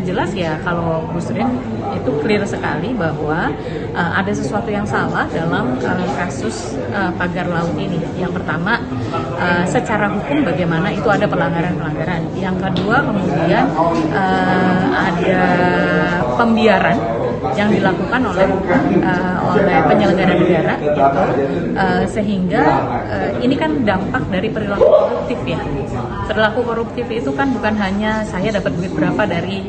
jelas ya kalau Bu Srin itu clear sekali bahwa ada sesuatu yang salah dalam kasus pagar laut ini. Yang pertama, secara hukum bagaimana itu ada pelanggaran-pelanggaran. Yang kedua, kemudian ada pembiaran yang dilakukan oleh penyelenggara negara gitu, sehingga ini kan dampak dari perilaku koruptif ya. Perilaku koruptif itu kan bukan hanya saya dapat duit berapa dari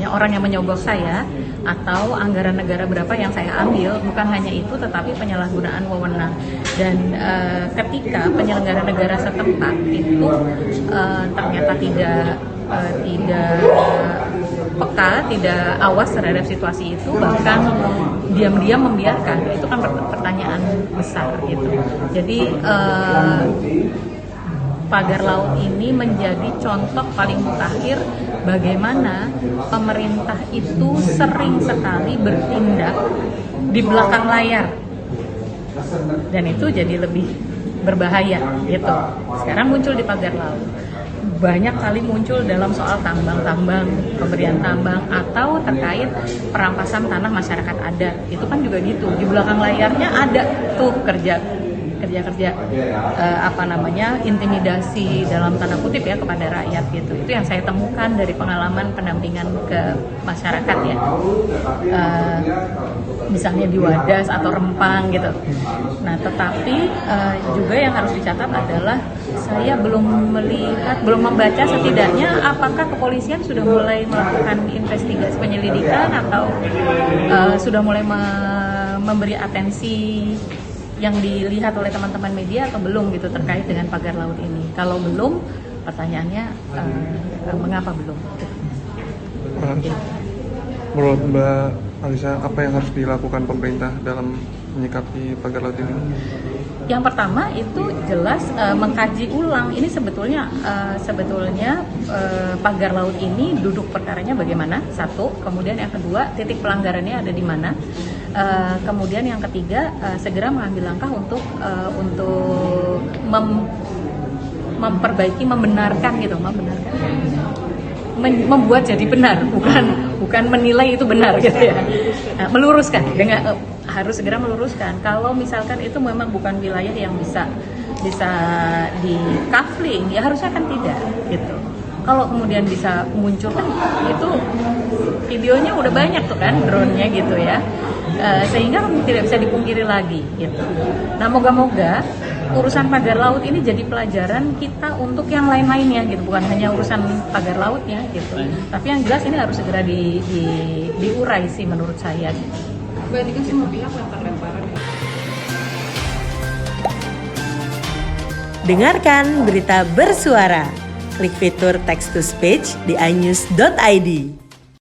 orang yang menyogok saya atau anggaran negara berapa yang saya ambil, bukan hanya itu, tetapi penyalahgunaan wewenang. Dan ketika penyelenggara negara setempat itu ternyata tidak peka, tidak awas terhadap situasi itu, bahkan diam-diam membiarkan, itu kan pertanyaan besar gitu. Jadi pagar laut ini menjadi contoh paling mutakhir bagaimana pemerintah itu sering sekali bertindak di belakang layar, dan itu jadi lebih berbahaya gitu. Sekarang muncul di pagar laut, banyak kali muncul dalam soal tambang-tambang, pemberian tambang, atau terkait perampasan tanah masyarakat adat. Itu kan juga gitu, di belakang layarnya ada tuh kerja intimidasi dalam tanda kutip ya kepada rakyat gitu. Itu yang saya temukan dari pengalaman pendampingan ke masyarakat ya, misalnya di Wadas atau Rempang gitu. Nah, tetapi juga yang harus dicatat adalah saya belum membaca setidaknya apakah kepolisian sudah mulai melakukan investigasi penyelidikan atau sudah mulai memberi atensi yang dilihat oleh teman-teman media atau belum gitu terkait dengan pagar laut ini. Kalau belum, pertanyaannya mengapa belum? Menurut Mbak Alisa, apa yang harus dilakukan pemerintah dalam menyikapi pagar laut ini? Yang pertama itu jelas mengkaji ulang. Ini sebetulnya pagar laut ini duduk perkaranya bagaimana? Satu. Kemudian yang kedua, titik pelanggarannya ada di mana? Kemudian yang ketiga, segera mengambil langkah untuk memperbaiki, membenarkan, membuat jadi benar, bukan menilai itu benar gitu ya. Meluruskan, harus segera meluruskan. Kalau misalkan itu memang bukan wilayah yang bisa di coupling, ya harusnya kan tidak gitu. Kalau kemudian bisa muncul kan itu videonya udah banyak tuh kan, drone-nya gitu ya, sehingga tidak bisa dipungkiri lagi gitu. Nah, moga-moga urusan pagar laut ini jadi pelajaran kita untuk yang lain-lainnya gitu, bukan hanya urusan pagar lautnya gitu. Tapi yang jelas ini harus segera diurai sih menurut saya. Mbak, ini kan semua pihak lempar-lemparan. Dengarkan berita bersuara. Klik fitur text to speech di inews.id.